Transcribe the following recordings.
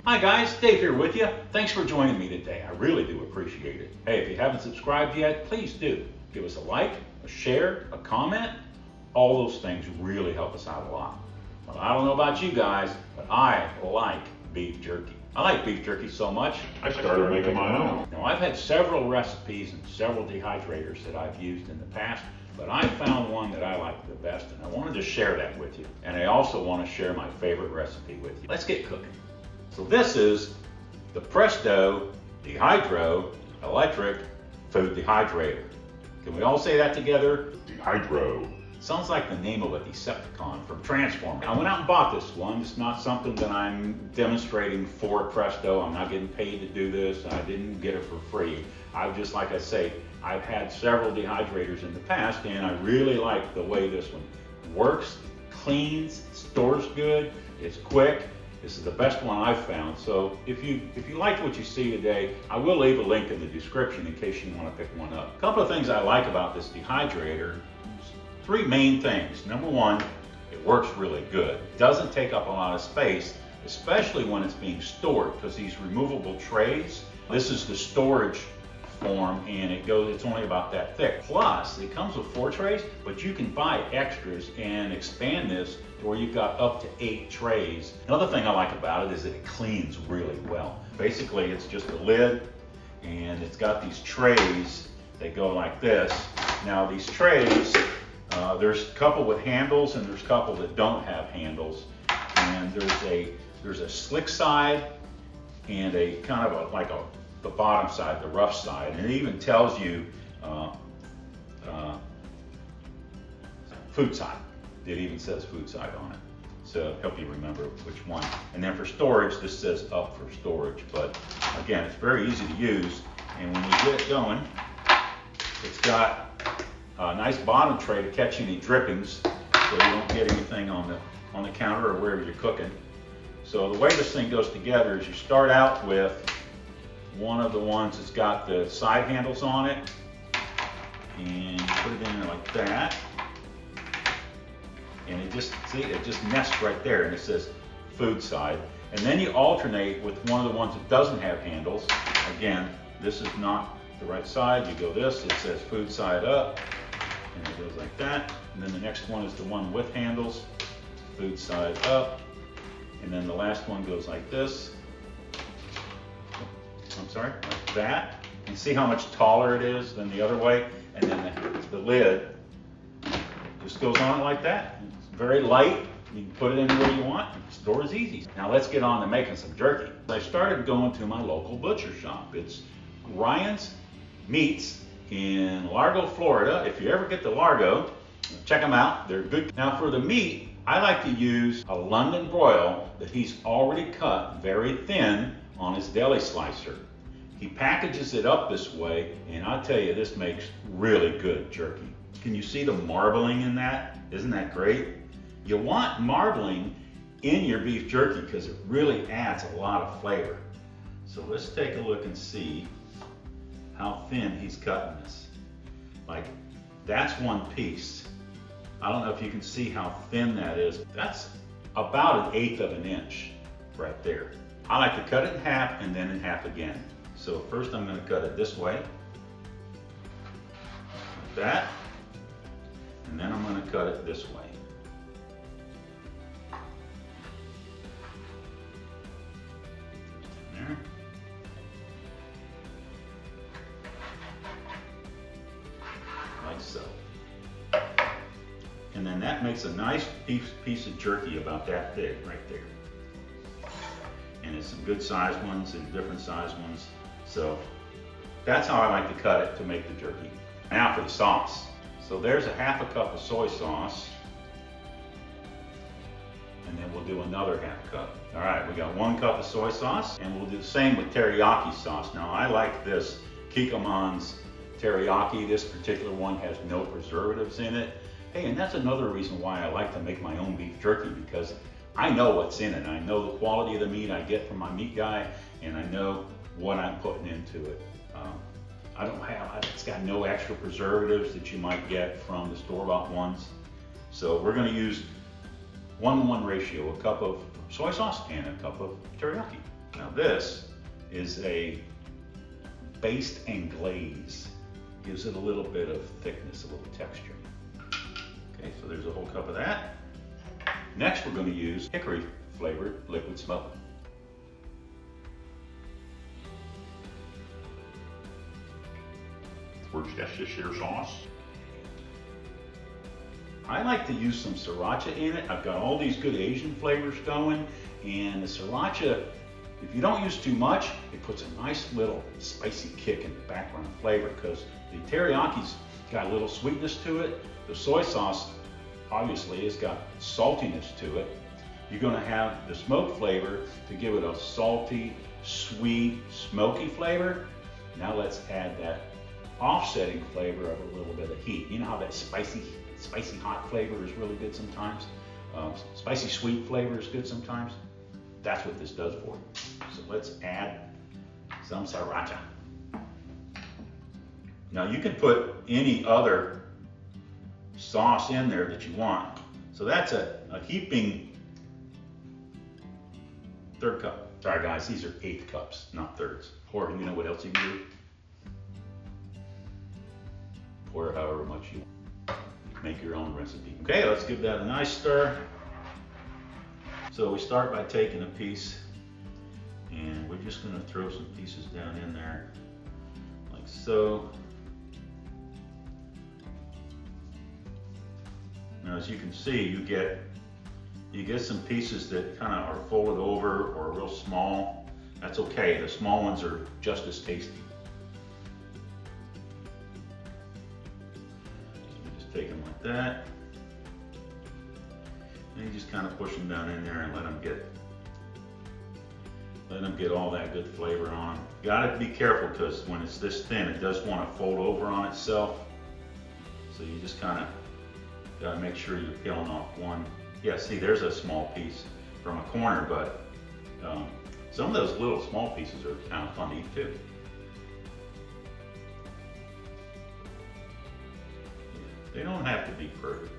Hi guys, Dave here with you. Thanks for joining me today. I really do appreciate it. Hey, if you haven't subscribed yet, please do. Give us a like, a share, a comment. All those things really help us out a lot. Well, I don't know about you guys, but I like beef jerky. I like beef jerky so much, I started making my own. Now, I've had several recipes and several dehydrators that I've used in the past, but I found one that I like the best, and I wanted to share that with you. And I also want to share my favorite recipe with you. Let's get cooking. So this is the PRESTO DEHYDRO ELECTRIC Food Dehydrator. Can we all say that together? Dehydro. Sounds like the name of a Decepticon from Transformers. I went out and bought this one. It's not something that I'm demonstrating for Presto. I'm not getting paid to do this. I didn't get it for free. I've just, like I say, I've had several dehydrators in the past, and I really like the way this one works, cleans, stores good, it's quick. This is the best one I've found. So if you liked what you see today, I will leave a link in the description in case you want to pick one up. A couple of things I like about this dehydrator. Three main things. Number one, it works really good. It doesn't take up a lot of space, especially when it's being stored, because these removable trays, this is the storage form, and it's only about that thick. Plus, it comes with 4 trays, but you can buy extras and expand this to where you've got up to 8 trays. Another thing I like about it is that it cleans really well. Basically, it's just a lid, and it's got these trays that go like this. Now, these trays, there's a couple with handles and there's a couple that don't have handles. And there's a slick side and a kind of the bottom side, the rough side. And it even tells you food side. It even says food side on it. So help you remember which one. And then for storage, this says up for storage. But again, it's very easy to use. And when you get it going, it's got a nice bottom tray to catch any drippings, so you don't get anything on the counter or wherever you're cooking. So the way this thing goes together is you start out with one of the ones that's got the side handles on it, and you put it in there like that, and it just nests right there, and it says food side. And then you alternate with one of the ones that doesn't have handles. Again, this is not the right side. You go this, it says food side up, and it goes like that. And then the next one is the one with handles, food side up. And then the last one goes like this. I'm sorry, like that. And see how much taller it is than the other way? And then the lid just goes on it like that. It's very light. You can put it anywhere you want. It stores easy. Now let's get on to making some jerky. I started going to my local butcher shop. It's Ryan's Meats in Largo, Florida. If you ever get to Largo, check them out. They're good. Now for the meat, I like to use a London broil that he's already cut very thin on his deli slicer. He packages it up this way, and I tell you, this makes really good jerky. Can you see the marbling in that? Isn't that great? You want marbling in your beef jerky because it really adds a lot of flavor. So let's take a look and see how thin he's cutting this. Like, that's one piece. I don't know if you can see how thin that is. That's about 1/8 of an inch right there. I like to cut it in half and then in half again. So first I'm going to cut it this way, like that, and then I'm going to cut it this way. There. Like so. And then that makes a nice piece of jerky about that thick right there. And it's some good sized ones and different sized ones. So that's how I like to cut it to make the jerky. Now for the sauce. So there's a 1/2 cup of soy sauce. And then we'll do another 1/2 cup. All right, we got 1 cup of soy sauce, and we'll do the same with teriyaki sauce. Now I like this Kikkoman's teriyaki. This particular one has no preservatives in it. Hey, and that's another reason why I like to make my own beef jerky, because I know what's in it. I know the quality of the meat I get from my meat guy, and I know what I'm putting into it. It's got no extra preservatives that you might get from the store-bought ones. So we're going to use 1-to-1 ratio, a cup of soy sauce and a cup of teriyaki. Now this is a baste and glaze. Gives it a little bit of thickness, a little texture. Okay, so there's a whole cup of that. Next, we're going to use hickory flavored liquid smoke. Worcestershire sauce. I like to use some sriracha in it. I've got all these good Asian flavors going, and the sriracha, if you don't use too much, it puts a nice little spicy kick in the background flavor, because the teriyaki's got a little sweetness to it. The soy sauce obviously has got saltiness to it. You're going to have the smoke flavor to give it a salty, sweet, smoky flavor. Now let's add that offsetting flavor of a little bit of heat. You know how that spicy hot flavor is really good sometimes? Spicy sweet flavor is good sometimes. That's what this does for it. So let's add some sriracha. Now you can put any other sauce in there that you want. So that's a heaping third cup. Sorry guys, these are eighth cups, not thirds. Or you know what else you can do? Pour however much you want. Make your own recipe. Okay, let's give that a nice stir. So we start by taking a piece, and we're just going to throw some pieces down in there, like so. Now as you can see, you get some pieces that kind of are folded over or real small. That's okay, the small ones are just as tasty. Take them like that, and you just kind of push them down in there and let them get all that good flavor on them. You gotta be careful, because when it's this thin, it does want to fold over on itself. So you just kind of gotta make sure you're peeling off one. Yeah, see, there's a small piece from a corner, but some of those little small pieces are kind of fun to eat too. They don't have to be perfect.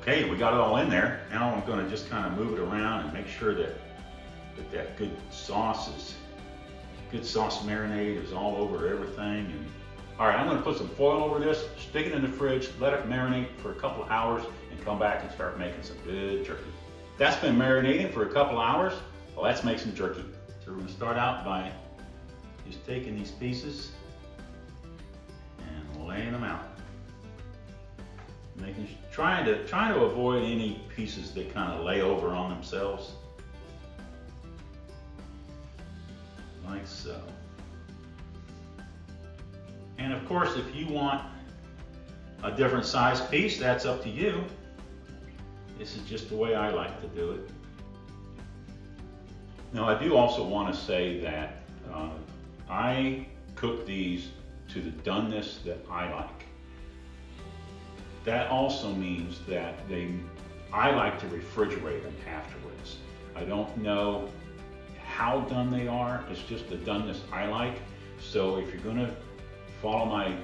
Okay, we got it all in there. Now I'm going to just kind of move it around and make sure that good sauce marinade is all over everything. And all right, I'm going to put some foil over this, stick it in the fridge, let it marinate for a couple of hours, and come back and start making some good jerky. That's been marinating for a couple of hours. Well, let's make some jerky. So we're going to start out by just taking these pieces and laying them out. Trying to avoid any pieces that kind of lay over on themselves. Like so. And of course, if you want a different size piece, that's up to you. This is just the way I like to do it. Now, I do also want to say that I cook these to the doneness that I like. That also means that I like to refrigerate them afterwards. I don't know how done they are, it's just the doneness I like. So if you're gonna follow my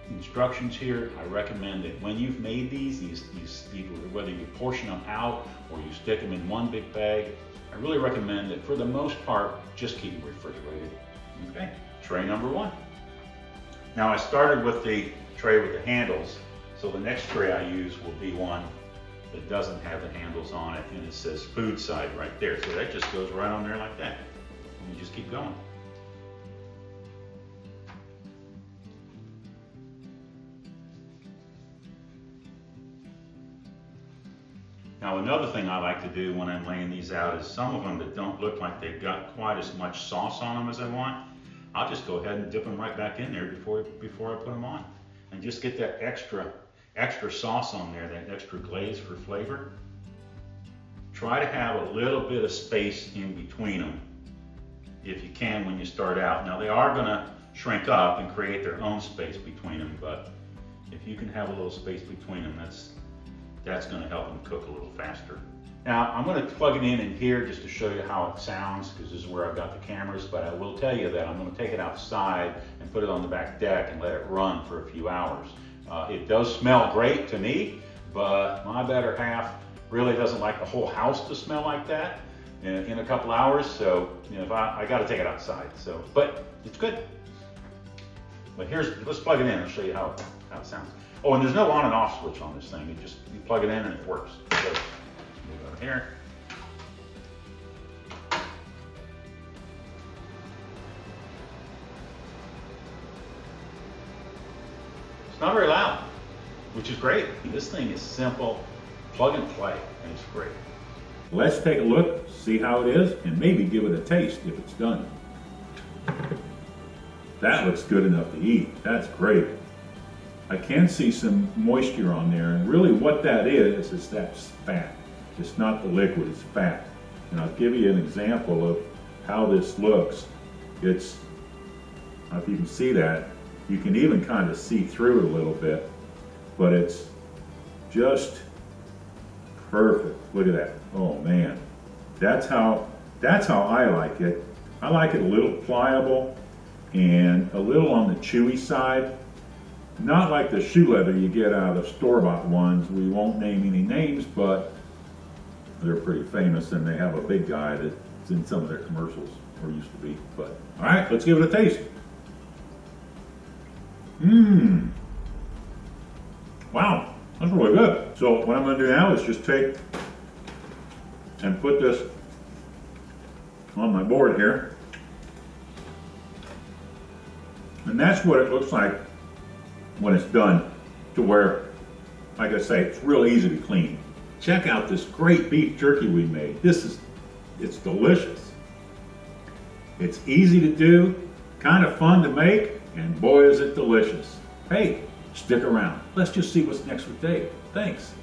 instructions here, I recommend that when you've made these whether you portion them out or you stick them in one big bag, I really recommend that for the most part, just keep them refrigerated. Okay, tray number one. Now I started with the tray with the handles, so the next tray I use will be one that doesn't have the handles on it, and it says food side right there. So that just goes right on there like that. And you just keep going. Now another thing I like to do when I'm laying these out is some of them that don't look like they've got quite as much sauce on them as I want, I'll just go ahead and dip them right back in there before I put them on. And just get that extra sauce on there, that extra glaze for flavor. Try to have a little bit of space in between them if you can when you start out. Now they are gonna shrink up and create their own space between them, but if you can have a little space between them, that's gonna help them cook a little faster. Now I'm gonna plug it in here just to show you how it sounds, because this is where I've got the cameras, but I will tell you that I'm gonna take it outside and put it on the back deck and let it run for a few hours. It does smell great to me, but my better half really doesn't like the whole house to smell like that in a couple hours. So, you know, if I got to take it outside. So, but it's good. But let's plug it in and show you how it sounds. Oh, and there's no on and off switch on this thing. You plug it in and it works. So, move over here. It's not very loud, which is great. This thing is simple, plug and play, and it's great. Let's take a look, see how it is, and maybe give it a taste if it's done. That looks good enough to eat. That's great. I can see some moisture on there, and really what that is that fat. It's not the liquid, it's fat. And I'll give you an example of how this looks. It's, I don't know if you can see that, you can even kind of see through it a little bit, but it's just perfect. Look at that. Oh man, that's how I like it. I like it a little pliable and a little on the chewy side. Not like the shoe leather you get out of store-bought ones. We won't name any names, but they're pretty famous, and they have a big guy that's in some of their commercials, or used to be. But all right, let's give it a taste. Wow, that's really good. So what I'm going to do now is just take and put this on my board here. And that's what it looks like when it's done, to where, like I say, it's real easy to clean. Check out this great beef jerky we made. It's delicious. It's easy to do, kind of fun to make, and boy is it delicious. Hey, stick around. Let's just see what's next with Dave. Thanks.